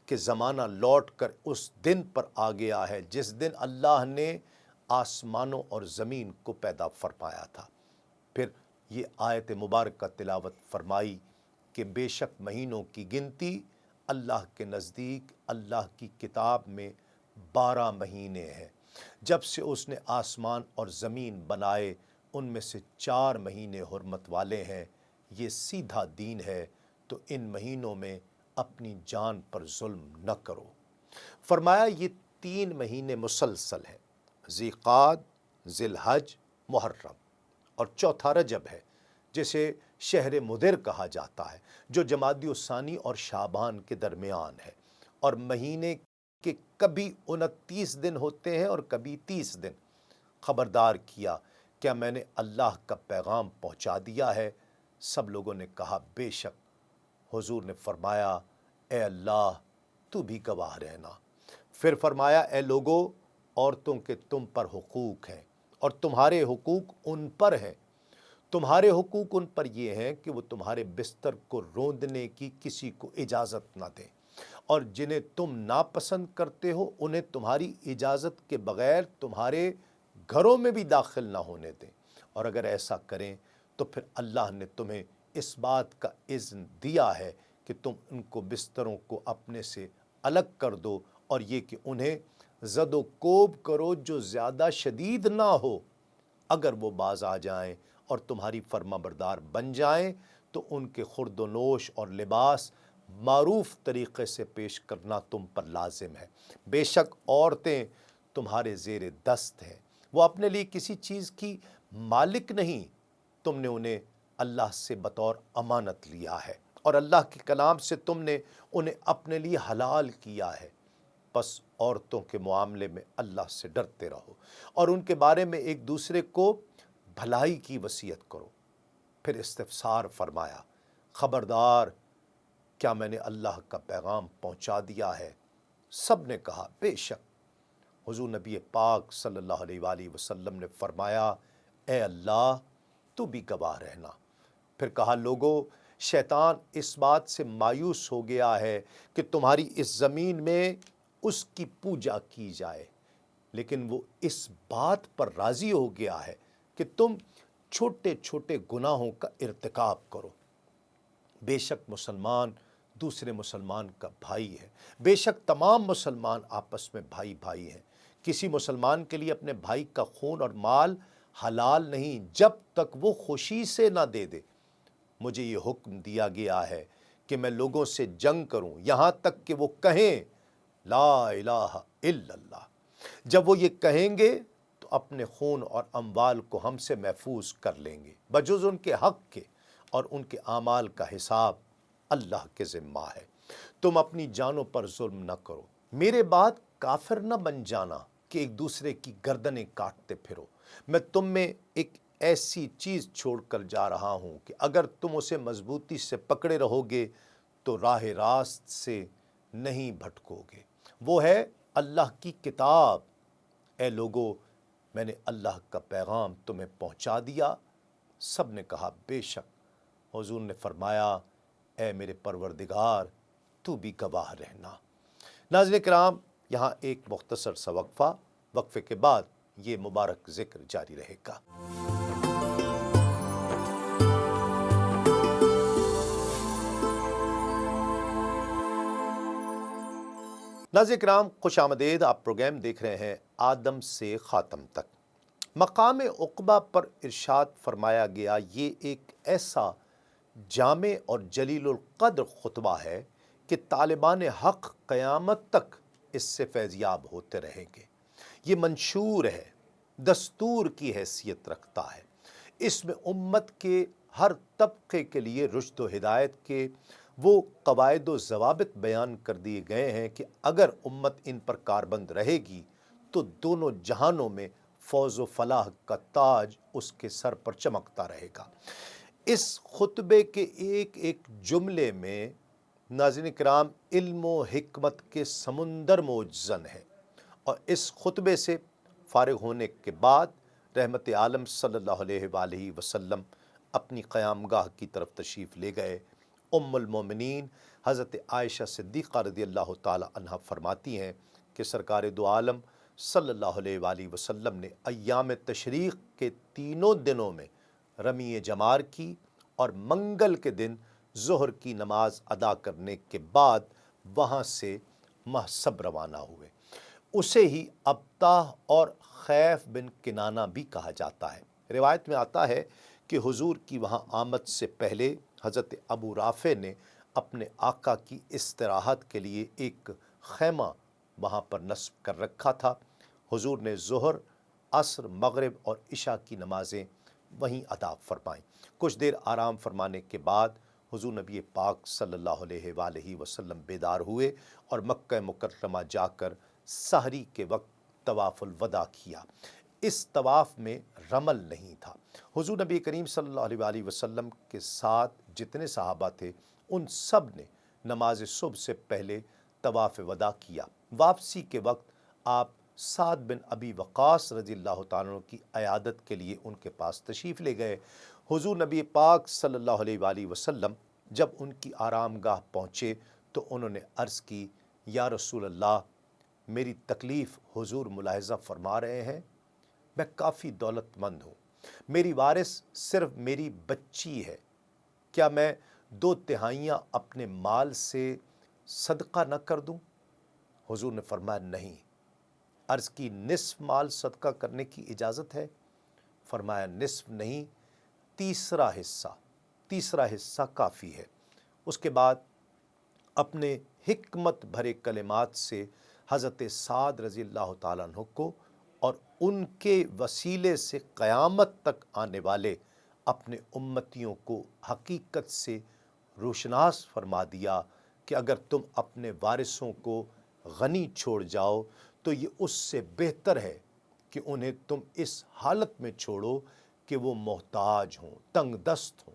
کہ زمانہ لوٹ کر اس دن پر آ گیا ہے جس دن اللہ نے آسمانوں اور زمین کو پیدا فرمایا تھا۔ پھر یہ آیت مبارکہ تلاوت فرمائی کہ بے شک مہینوں کی گنتی اللہ کے نزدیک اللہ کی کتاب میں 12 مہینے ہیں۔ جب سے اس نے آسمان اور زمین بنائے ان میں سے 4 مہینے حرمت والے ہیں۔ یہ سیدھا دین ہے، تو ان مہینوں میں اپنی جان پر ظلم نہ کرو۔ فرمایا یہ 3 مہینے مسلسل ہیں، ذی قعد، ذی الحج، محرم، اور چوتھا رجب ہے جسے شہر مدر کہا جاتا ہے، جو جمادی الثانی اور شعبان کے درمیان ہے، اور مہینے کہ کبھی 29 دن ہوتے ہیں اور کبھی 30 دن۔ خبردار کیا، کیا میں نے اللہ کا پیغام پہنچا دیا ہے؟ سب لوگوں نے کہا بے شک۔ حضور نے فرمایا اے اللہ تو بھی گواہ رہنا۔ پھر فرمایا اے لوگو، عورتوں کے تم پر حقوق ہیں اور تمہارے حقوق ان پر ہیں۔ تمہارے حقوق ان پر یہ ہیں کہ وہ تمہارے بستر کو روندنے کی کسی کو اجازت نہ دیں، اور جنہیں تم ناپسند کرتے ہو انہیں تمہاری اجازت کے بغیر تمہارے گھروں میں بھی داخل نہ ہونے دیں، اور اگر ایسا کریں تو پھر اللہ نے تمہیں اس بات کا اذن دیا ہے کہ تم ان کو بستروں کو اپنے سے الگ کر دو، اور یہ کہ انہیں زد و کوب کرو جو زیادہ شدید نہ ہو۔ اگر وہ باز آ جائیں اور تمہاری فرما بردار بن جائیں تو ان کے خورد و نوش اور لباس معروف طریقے سے پیش کرنا تم پر لازم ہے۔ بے شک عورتیں تمہارے زیر دست ہیں، وہ اپنے لیے کسی چیز کی مالک نہیں، تم نے انہیں اللہ سے بطور امانت لیا ہے اور اللہ کے کلام سے تم نے انہیں اپنے لیے حلال کیا ہے۔ بس عورتوں کے معاملے میں اللہ سے ڈرتے رہو اور ان کے بارے میں ایک دوسرے کو بھلائی کی وصیت کرو۔ پھر استفسار فرمایا، خبردار، کیا میں نے اللہ کا پیغام پہنچا دیا ہے؟ سب نے کہا بے شک۔ حضور نبی پاک صلی اللہ علیہ وآلہ وسلم نے فرمایا اے اللہ تو بھی گواہ رہنا۔ پھر کہا لوگو، شیطان اس بات سے مایوس ہو گیا ہے کہ تمہاری اس زمین میں اس کی پوجا کی جائے، لیکن وہ اس بات پر راضی ہو گیا ہے کہ تم چھوٹے چھوٹے گناہوں کا ارتکاب کرو۔ بے شک مسلمان دوسرے مسلمان کا بھائی ہے، بے شک تمام مسلمان آپس میں بھائی بھائی ہیں۔ کسی مسلمان کے لیے اپنے بھائی کا خون اور مال حلال نہیں جب تک وہ خوشی سے نہ دے دے۔ مجھے یہ حکم دیا گیا ہے کہ میں لوگوں سے جنگ کروں یہاں تک کہ وہ کہیں لا الہ الا اللہ۔ جب وہ یہ کہیں گے تو اپنے خون اور اموال کو ہم سے محفوظ کر لیں گے بجز ان کے حق کے، اور ان کے اعمال کا حساب اللہ کے ذمہ ہے۔ تم اپنی جانوں پر ظلم نہ کرو، میرے بعد کافر نہ بن جانا کہ ایک دوسرے کی گردنیں کاٹتے پھرو۔ میں تم میں ایک ایسی چیز چھوڑ کر جا رہا ہوں کہ اگر تم اسے مضبوطی سے پکڑے رہو گے تو راہ راست سے نہیں بھٹکو گے، وہ ہے اللہ کی کتاب۔ اے لوگو، میں نے اللہ کا پیغام تمہیں پہنچا دیا۔ سب نے کہا بے شک۔ حضور نے فرمایا اے میرے پروردگار تو بھی گواہ رہنا۔ ناظرین کرام، یہاں ایک مختصر سا وقفے کے بعد یہ مبارک ذکر جاری رہے گا۔ ناظرین کرام، خوش آمدید۔ آپ پروگرام دیکھ رہے ہیں آدم سے خاتم تک۔ مقام عقبہ پر ارشاد فرمایا گیا یہ ایک ایسا جامع اور جلیل القدر خطبہ ہے کہ طالبان حق قیامت تک اس سے فیضیاب ہوتے رہیں گے۔ یہ منشور ہے، دستور کی حیثیت رکھتا ہے۔ اس میں امت کے ہر طبقے کے لیے رشد و ہدایت کے وہ قواعد و ضوابط بیان کر دیے گئے ہیں کہ اگر امت ان پر کاربند رہے گی تو دونوں جہانوں میں فوز و فلاح کا تاج اس کے سر پر چمکتا رہے گا۔ اس خطبے کے ایک ایک جملے میں ناظرین کرام علم و حکمت کے سمندر موجزن ہے، اور اس خطبے سے فارغ ہونے کے بعد رحمت عالم صلی اللہ علیہ وآلہ وسلم اپنی قیام گاہ کی طرف تشریف لے گئے۔ ام المومنین حضرت عائشہ صدیقہ رضی اللہ تعالی عنہ فرماتی ہیں کہ سرکار دو عالم صلی اللہ علیہ وآلہ وسلم نے ایام تشریق کے تینوں دنوں میں رمی جمار کی، اور منگل کے دن ظہر کی نماز ادا کرنے کے بعد وہاں سے محسب روانہ ہوئے۔ اسے ہی ابطاح اور خیف بن کنانہ بھی کہا جاتا ہے۔ روایت میں آتا ہے کہ حضور کی وہاں آمد سے پہلے حضرت ابو رافع نے اپنے آقا کی استراحت کے لیے ایک خیمہ وہاں پر نصب کر رکھا تھا۔ حضور نے ظہر، عصر، مغرب اور عشاء کی نمازیں وہیں ادا فرمائیں۔ کچھ دیر آرام فرمانے کے بعد حضور نبی پاک صلی اللہ علیہ وآلہ وسلم بیدار ہوئے اور مکہ مکرمہ جا کر سحری کے وقت طواف الوداع کیا۔ اس طواف میں رمل نہیں تھا۔ حضور نبی کریم صلی اللہ علیہ وآلہ وسلم کے ساتھ جتنے صحابہ تھے ان سب نے نماز صبح سے پہلے طواف وداع کیا۔ واپسی کے وقت آپ سعد بن ابی وقاص رضی اللہ تعالیٰ عنہ کی عیادت کے لیے ان کے پاس تشریف لے گئے۔ حضور نبی پاک صلی اللہ علیہ وآلہ وسلم جب ان کی آرام گاہ پہنچے تو انہوں نے عرض کی، یا رسول اللہ، میری تکلیف حضور ملاحظہ فرما رہے ہیں، میں کافی دولت مند ہوں، میری وارث صرف میری بچی ہے، کیا میں 2/3 اپنے مال سے صدقہ نہ کر دوں؟ حضور نے فرمایا نہیں۔ عرض کی، نصف مال صدقہ کرنے کی اجازت ہے؟ فرمایا نصف نہیں، تیسرا حصہ کافی ہے۔ اس کے بعد اپنے حکمت بھرے کلمات سے حضرت سعد رضی اللہ تعالیٰ عنہ کو اور ان کے وسیلے سے قیامت تک آنے والے اپنے امتیوں کو حقیقت سے روشناس فرما دیا کہ اگر تم اپنے وارثوں کو غنی چھوڑ جاؤ تو یہ اس سے بہتر ہے کہ انہیں تم اس حالت میں چھوڑو کہ وہ محتاج ہوں، تنگ دست ہوں،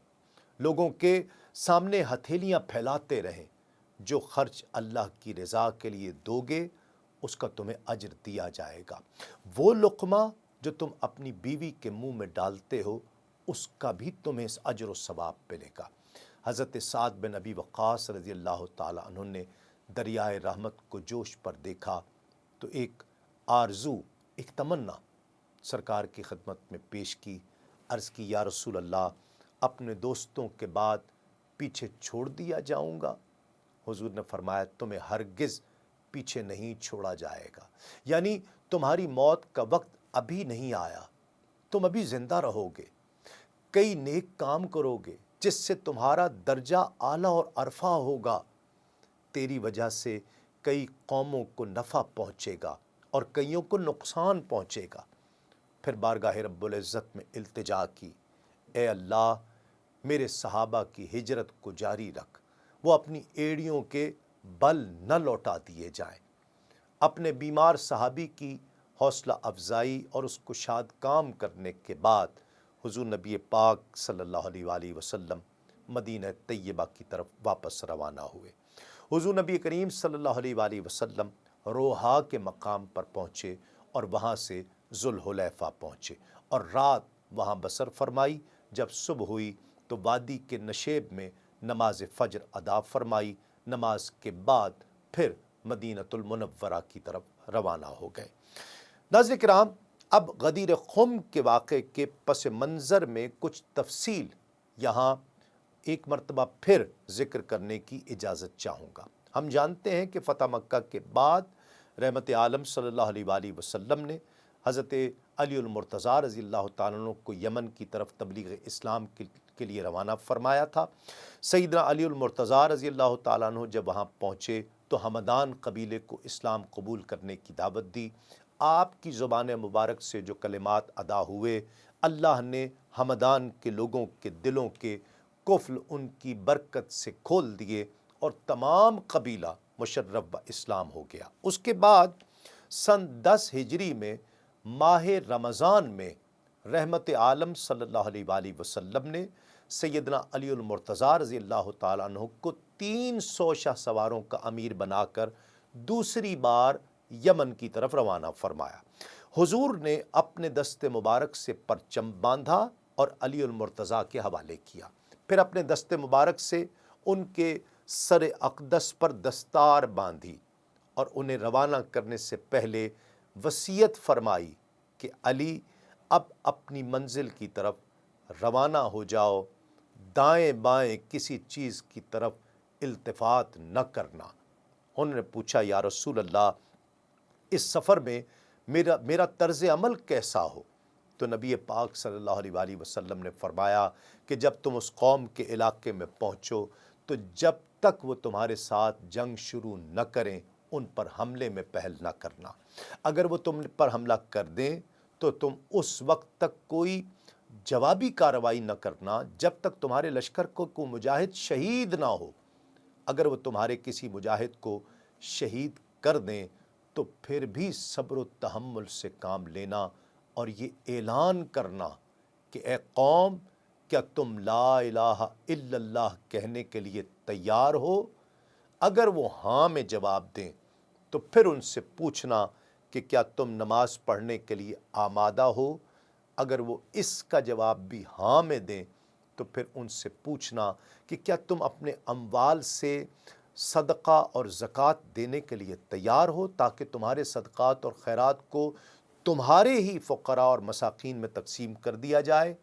لوگوں کے سامنے ہتھیلیاں پھیلاتے رہیں۔ جو خرچ اللہ کی رضا کے لیے دو گے اس کا تمہیں اجر دیا جائے گا، وہ لقمہ جو تم اپنی بیوی کے منہ میں ڈالتے ہو اس کا بھی تمہیں اجر و ثواب ملے گا۔ حضرت سعد بن ابی وقاص رضی اللہ تعالیٰ عنہ نے دریائے رحمت کو جوش پر دیکھا تو ایک آرزو، ایک تمنا سرکار کی خدمت میں پیش کی۔ عرض کی، یا رسول اللہ، اپنے دوستوں کے بعد پیچھے چھوڑ دیا جاؤں گا؟ حضور نے فرمایا تمہیں ہرگز پیچھے نہیں چھوڑا جائے گا، یعنی تمہاری موت کا وقت ابھی نہیں آیا، تم ابھی زندہ رہو گے، کئی نیک کام کرو گے جس سے تمہارا درجہ اعلیٰ اور عرفہ ہوگا، تیری وجہ سے کئی قوموں کو نفع پہنچے گا اور کئیوں کو نقصان پہنچے گا۔ پھر بارگاہ رب العزت میں التجا کی، اے اللہ میرے صحابہ کی ہجرت کو جاری رکھ، وہ اپنی ایڑیوں کے بل نہ لوٹا دیے جائیں۔ اپنے بیمار صحابی کی حوصلہ افزائی اور اس کو شاد کام کرنے کے بعد حضور نبی پاک صلی اللہ علیہ وآلہ وسلم مدینہ طیبہ کی طرف واپس روانہ ہوئے۔ حضور نبی کریم صلی اللہ علیہ وآلہ وسلم روحا کے مقام پر پہنچے اور وہاں سے ذوالحلیفہ پہنچے اور رات وہاں بسر فرمائی۔ جب صبح ہوئی تو وادی کے نشیب میں نماز فجر ادا فرمائی، نماز کے بعد پھر مدینۃ المنورہ کی طرف روانہ ہو گئے۔ ناظرین کرام، اب غدیر خم کے واقعے کے پس منظر میں کچھ تفصیل یہاں ایک مرتبہ پھر ذکر کرنے کی اجازت چاہوں گا۔ ہم جانتے ہیں کہ فتح مکہ کے بعد رحمت عالم صلی اللہ علیہ وآلہ وسلم نے حضرت علی المرتضیٰ رضی اللہ تعالیٰ عنہ کو یمن کی طرف تبلیغ اسلام کے لیے روانہ فرمایا تھا۔ سیدنا علی المرتضیٰ رضی اللہ تعالیٰ عنہ جب وہاں پہنچے تو ہمدان قبیلے کو اسلام قبول کرنے کی دعوت دی۔ آپ کی زبان مبارک سے جو کلمات ادا ہوئے، اللہ نے ہمدان کے لوگوں کے دلوں کے قفل ان کی برکت سے کھول دیے اور تمام قبیلہ مشرف و اسلام ہو گیا۔ اس کے بعد سن 10 ہجری میں ماہ رمضان میں رحمت عالم صلی اللہ علیہ وآلہ وسلم نے سیدنا علی المرتضیٰ رضی اللہ تعالیٰ عنہ کو 300 شاہ سواروں کا امیر بنا کر دوسری بار یمن کی طرف روانہ فرمایا۔ حضور نے اپنے دست مبارک سے پرچم باندھا اور علی المرتضیٰ کے حوالے کیا، پھر اپنے دست مبارک سے ان کے سر اقدس پر دستار باندھی اور انہیں روانہ کرنے سے پہلے وصیت فرمائی کہ علی اب اپنی منزل کی طرف روانہ ہو جاؤ، دائیں بائیں کسی چیز کی طرف التفات نہ کرنا۔ انہوں نے پوچھا، یا رسول اللہ، اس سفر میں میرا طرز عمل کیسا ہو؟ تو نبی پاک صلی اللہ علیہ وآلہ وسلم نے فرمایا کہ جب تم اس قوم کے علاقے میں پہنچو تو جب تک وہ تمہارے ساتھ جنگ شروع نہ کریں ان پر حملے میں پہل نہ کرنا۔ اگر وہ تم پر حملہ کر دیں تو تم اس وقت تک کوئی جوابی کارروائی نہ کرنا جب تک تمہارے لشکر کو کوئی مجاہد شہید نہ ہو۔ اگر وہ تمہارے کسی مجاہد کو شہید کر دیں تو پھر بھی صبر و تحمل سے کام لینا اور یہ اعلان کرنا کہ اے قوم، کیا تم لا الہ الا اللہ کہنے کے لیے تیار ہو؟ اگر وہ ہاں میں جواب دیں تو پھر ان سے پوچھنا کہ کیا تم نماز پڑھنے کے لیے آمادہ ہو؟ اگر وہ اس کا جواب بھی ہاں میں دیں تو پھر ان سے پوچھنا کہ کیا تم اپنے اموال سے صدقہ اور زکوٰۃ دینے کے لیے تیار ہو تاکہ تمہارے صدقات اور خیرات کو تمہارے ہی فقراء اور مساکین میں تقسیم کر دیا جائے۔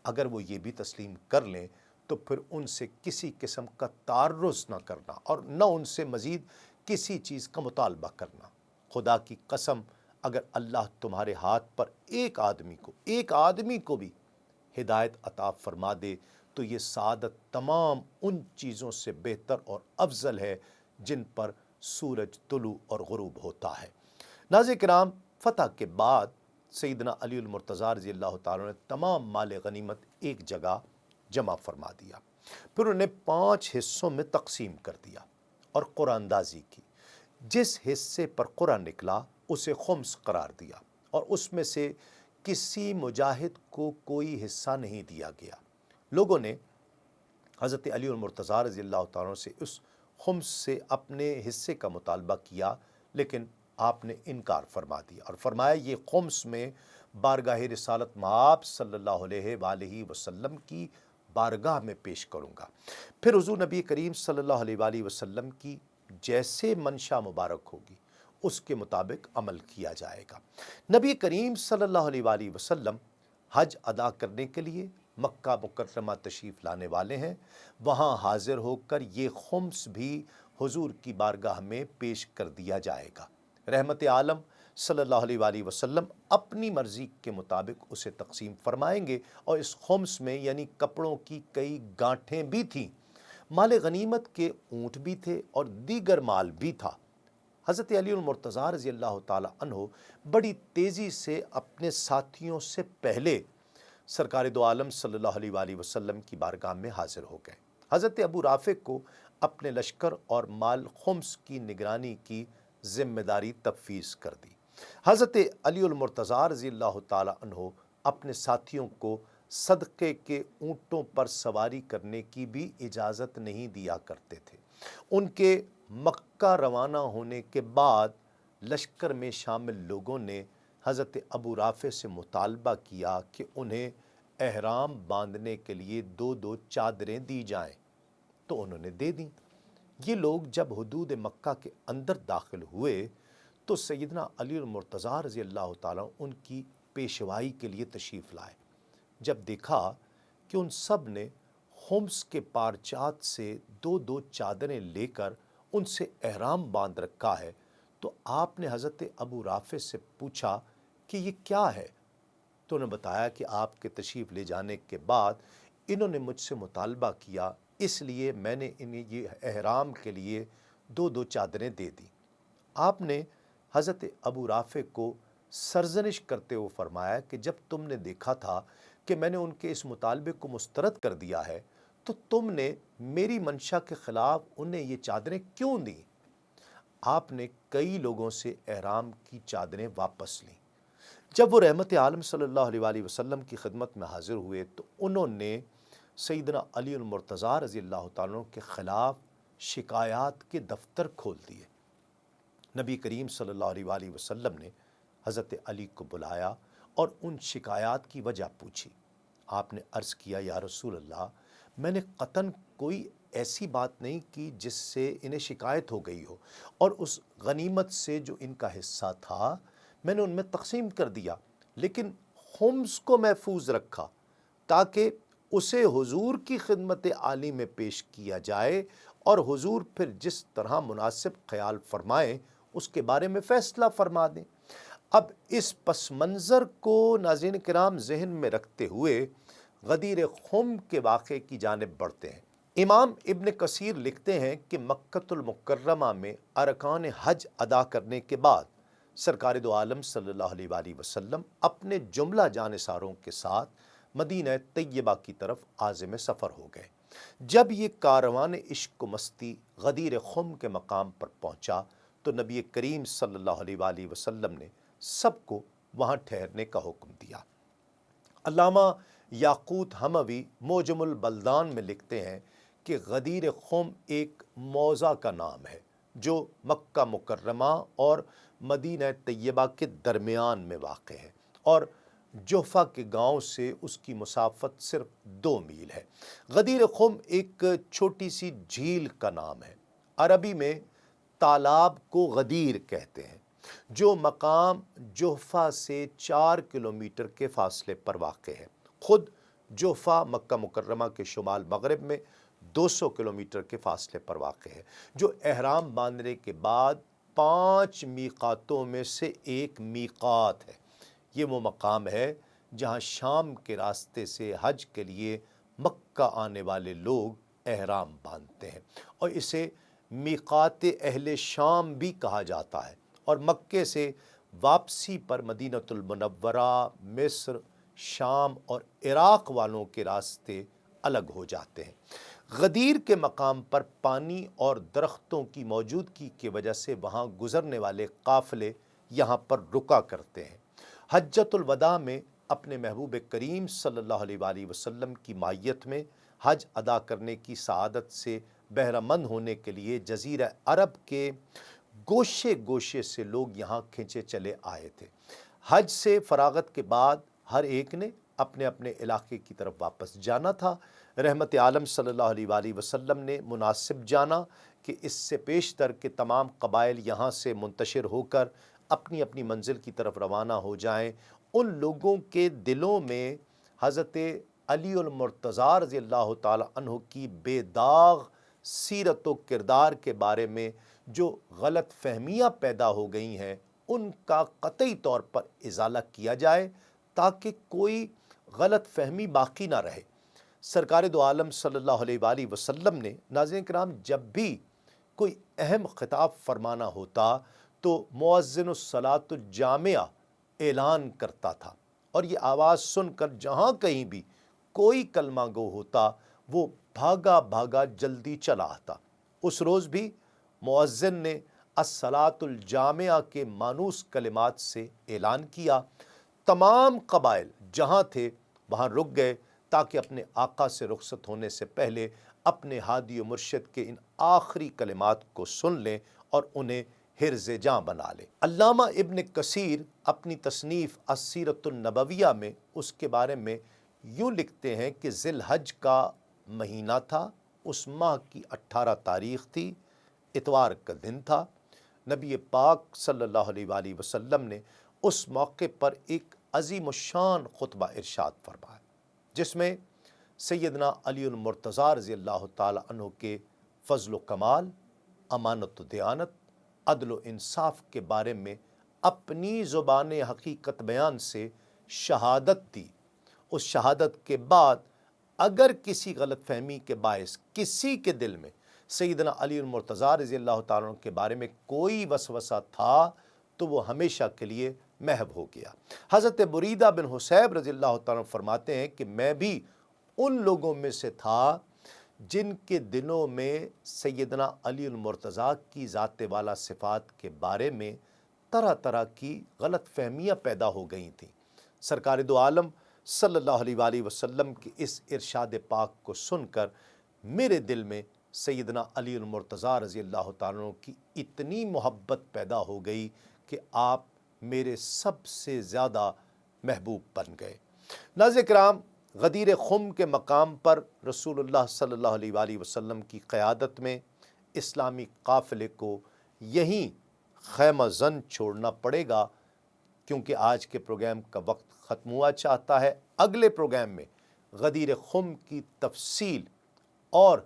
اگر وہ یہ بھی تسلیم کر لیں تو پھر ان سے کسی قسم کا تعرض نہ کرنا اور نہ ان سے مزید کسی چیز کا مطالبہ کرنا۔ خدا کی قسم، اگر اللہ تمہارے ہاتھ پر ایک آدمی کو بھی ہدایت عطا فرما دے تو یہ سعادت تمام ان چیزوں سے بہتر اور افضل ہے جن پر سورج طلوع اور غروب ہوتا ہے۔ ناظرین کرام، فتح کے بعد سیدنا علی المرتضیٰ رضی اللہ تعالیٰ نے تمام مال غنیمت ایک جگہ جمع فرما دیا، پھر انہیں 5 حصوں میں تقسیم کر دیا اور قرعہ اندازی کی۔ جس حصے پر قرعہ نکلا اسے خمس قرار دیا اور اس میں سے کسی مجاہد کو کوئی حصہ نہیں دیا گیا۔ لوگوں نے حضرت علی المرتضیٰ رضی اللہ تعالیٰ سے اس خمس سے اپنے حصے کا مطالبہ کیا، لیکن آپ نے انکار فرما دیا اور فرمایا یہ خمس میں بارگاہ رسالت مآب صلی اللہ علیہ وآلہ وسلم کی بارگاہ میں پیش کروں گا۔ پھر حضور نبی کریم صلی اللہ علیہ وآلہ وسلم کی جیسے منشا مبارک ہوگی اس کے مطابق عمل کیا جائے گا۔ نبی کریم صلی اللہ علیہ وآلہ وسلم حج ادا کرنے کے لیے مکہ مکرمہ تشریف لانے والے ہیں، وہاں حاضر ہو کر یہ خمس بھی حضور کی بارگاہ میں پیش کر دیا جائے گا۔ رحمت عالم صلی اللہ علیہ وآلہ وسلم اپنی مرضی کے مطابق اسے تقسیم فرمائیں گے، اور اس خمس میں یعنی کپڑوں کی کئی گانٹھیں بھی تھیں، مال غنیمت کے اونٹ بھی تھے اور دیگر مال بھی تھا۔ حضرت علی المرتضیٰ رضی اللہ تعالی عنہ بڑی تیزی سے اپنے ساتھیوں سے پہلے سرکار دو عالم صلی اللہ علیہ وآلہ وسلم کی بارگاہ میں حاضر ہو گئے۔ حضرت ابو رافع کو اپنے لشکر اور مال خمس کی نگرانی کی ذمہ داری تفویض کر دی۔ حضرت علی المرتضیٰ رضی اللہ تعالی عنہ اپنے ساتھیوں کو صدقے کے اونٹوں پر سواری کرنے کی بھی اجازت نہیں دیا کرتے تھے۔ ان کے مکہ روانہ ہونے کے بعد لشکر میں شامل لوگوں نے حضرت ابو رافع سے مطالبہ کیا کہ انہیں احرام باندھنے کے لیے 2 چادریں دی جائیں، تو انہوں نے دے دیں۔ یہ لوگ جب حدود مکہ کے اندر داخل ہوئے تو سیدنا علی المرتضیٰ رضی اللہ تعالیٰ ان کی پیشوائی کے لیے تشریف لائے۔ جب دیکھا کہ ان سب نے خمس کے پارچات سے 2 چادریں لے کر ان سے احرام باندھ رکھا ہے تو آپ نے حضرت ابو رافع سے پوچھا کہ یہ کیا ہے؟ تو انہوں نے بتایا کہ آپ کے تشریف لے جانے کے بعد انہوں نے مجھ سے مطالبہ کیا، اس لیے میں نے انہیں یہ احرام کے لیے 2 چادریں دے دیں۔ آپ نے حضرت ابو رافع کو سرزنش کرتے ہوئے فرمایا کہ جب تم نے دیکھا تھا کہ میں نے ان کے اس مطالبے کو مسترد کر دیا ہے تو تم نے میری منشا کے خلاف انہیں یہ چادریں کیوں دیں؟ آپ نے کئی لوگوں سے احرام کی چادریں واپس لیں۔ جب وہ رحمت عالم صلی اللہ علیہ وآلہ وسلم کی خدمت میں حاضر ہوئے تو انہوں نے سیدنا علی المرتضیٰ رضی اللہ تعالیٰ کے خلاف شکایات کے دفتر کھول دیے۔ نبی کریم صلی اللہ علیہ وآلہ وسلم نے حضرت علی کو بلایا اور ان شکایات کی وجہ پوچھی۔ آپ نے عرض کیا، یا رسول اللہ، میں نے قطعاً کوئی ایسی بات نہیں کی جس سے انہیں شکایت ہو گئی ہو، اور اس غنیمت سے جو ان کا حصہ تھا میں نے ان میں تقسیم کر دیا، لیکن خمس کو محفوظ رکھا تاکہ اسے حضور کی خدمت عالی میں پیش کیا جائے اور حضور پھر جس طرح مناسب خیال فرمائیں اس کے بارے میں فیصلہ فرما دیں۔ اب اس پس منظر کو ناظرین کرام ذہن میں رکھتے ہوئے غدیر خم کے واقعے کی جانب بڑھتے ہیں۔ امام ابن کثیر لکھتے ہیں کہ مکۃ المکرمہ میں ارکان حج ادا کرنے کے بعد سرکار دو عالم صلی اللہ علیہ وآلہ وسلم اپنے جملہ جانثاروں کے ساتھ مدینہ طیبہ کی طرف عازم سفر ہو گئے۔ جب یہ کاروان عشق و مستی غدیر خم کے مقام پر پہنچا تو نبی کریم صلی اللہ علیہ وآلہ وسلم نے سب کو وہاں ٹھہرنے کا حکم دیا۔ علامہ یاقوت حموی معجم البلدان میں لکھتے ہیں کہ غدیر خم ایک موضع کا نام ہے جو مکہ مکرمہ اور مدینہ طیبہ کے درمیان میں واقع ہے، اور جوفہ کے گاؤں سے اس کی مسافت صرف 2 میل ہے۔ غدیر خم ایک چھوٹی سی جھیل کا نام ہے۔ عربی میں تالاب کو غدیر کہتے ہیں، جو مقام جوفہ سے 4 کلومیٹر کے فاصلے پر واقع ہے۔ خود جوفہ مکہ مکرمہ کے شمال مغرب میں 200 کلومیٹر کے فاصلے پر واقع ہے، جو احرام باندھنے کے بعد 5 میقاتوں میں سے ایک میقات ہے۔ یہ وہ مقام ہے جہاں شام کے راستے سے حج کے لیے مکہ آنے والے لوگ احرام باندھتے ہیں، اور اسے میقات اہل شام بھی کہا جاتا ہے، اور مکے سے واپسی پر مدینہ المنورہ، مصر، شام اور عراق والوں کے راستے الگ ہو جاتے ہیں۔ غدیر کے مقام پر پانی اور درختوں کی موجودگی کی وجہ سے وہاں گزرنے والے قافلے یہاں پر رکا کرتے ہیں۔ حجۃ الوداع میں اپنے محبوب کریم صلی اللہ علیہ وآلہ وسلم کی معیت میں حج ادا کرنے کی سعادت سے بہرہ مند ہونے کے لیے جزیرہ عرب کے گوشے گوشے سے لوگ یہاں کھنچے چلے آئے تھے۔ حج سے فراغت کے بعد ہر ایک نے اپنے اپنے علاقے کی طرف واپس جانا تھا۔ رحمت عالم صلی اللہ علیہ وآلہ وسلم نے مناسب جانا کہ اس سے پیشتر کے تمام قبائل یہاں سے منتشر ہو کر اپنی اپنی منزل کی طرف روانہ ہو جائیں۔ ان لوگوں کے دلوں میں حضرت علی المرتضیٰ رضی اللہ تعالی عنہ کی بے داغ سیرت و کردار کے بارے میں جو غلط فہمیاں پیدا ہو گئی ہیں، ان کا قطعی طور پر ازالہ کیا جائے تاکہ کوئی غلط فہمی باقی نہ رہے۔ سرکار دو عالم صلی اللہ علیہ وآلہ وسلم نے، ناظرین کرام، جب بھی کوئی اہم خطاب فرمانا ہوتا تو مؤذن الصلاۃ الجامعہ اعلان کرتا تھا، اور یہ آواز سن کر جہاں کہیں بھی کوئی کلمہ گو ہوتا وہ بھاگا بھاگا جلدی چلا آتا۔ اس روز بھی مؤذن نے الصلاۃ الجامعہ کے مانوس کلمات سے اعلان کیا۔ تمام قبائل جہاں تھے وہاں رک گئے تاکہ اپنے آقا سے رخصت ہونے سے پہلے اپنے ہادی و مرشد کے ان آخری کلمات کو سن لیں اور انہیں حرز جاں بنا لیں۔ علامہ ابن کثیر اپنی تصنیف السیرۃ النبویہ میں اس کے بارے میں یوں لکھتے ہیں کہ ذی الحج کا مہینہ تھا، اس ماہ کی 18 تاریخ تھی، اتوار کا دن تھا۔ نبی پاک صلی اللہ علیہ وآلہ وسلم نے اس موقع پر ایک عظیم الشان خطبہ ارشاد فرمایا، جس میں سیدنا علی المرتضیٰ رضی اللہ تعالی عنہ کے فضل و کمال، امانت و دیانت، عدل و انصاف کے بارے میں اپنی زبان حقیقت بیان سے شہادت دی۔ اس شہادت کے بعد اگر کسی غلط فہمی کے باعث کسی کے دل میں سیدنا علی المرتضیٰ رضی اللہ تعالیٰ عنہ کے بارے میں کوئی وسوسہ تھا تو وہ ہمیشہ کے لیے محو ہو گیا۔ حضرت بریدہ بن حصیب رضی اللہ تعالیٰ عنہ فرماتے ہیں کہ میں بھی ان لوگوں میں سے تھا جن کے دلوں میں سیدنا علی المرتضیٰ کی ذات والا صفات کے بارے میں طرح طرح کی غلط فہمیاں پیدا ہو گئی تھیں۔ سرکار دو عالم صلی اللہ علیہ وآلہ وسلم کے اس ارشاد پاک کو سن کر میرے دل میں سیدنا علی المرتضیٰ رضی اللہ تعالیٰ عنہ کی اتنی محبت پیدا ہو گئی کہ آپ میرے سب سے زیادہ محبوب بن گئے۔ ناظرین کرام، غدیر خم کے مقام پر رسول اللہ صلی اللہ علیہ وآلہ وسلم کی قیادت میں اسلامی قافلے کو یہیں خیمہ زن چھوڑنا پڑے گا، کیونکہ آج کے پروگرام کا وقت ختم ہوا چاہتا ہے۔ اگلے پروگرام میں غدیر خم کی تفصیل اور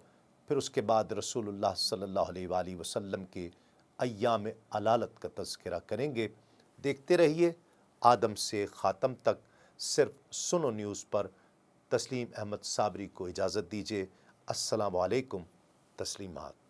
پھر اس کے بعد رسول اللہ صلی اللہ علیہ وآلہ وسلم کے ایام علالت کا تذکرہ کریں گے۔ دیکھتے رہیے آدم سے خاتم تک صرف سنو نیوز پر۔ تسلیم احمد صابری کو اجازت دیجیے۔ السلام علیکم۔ تسلیمات۔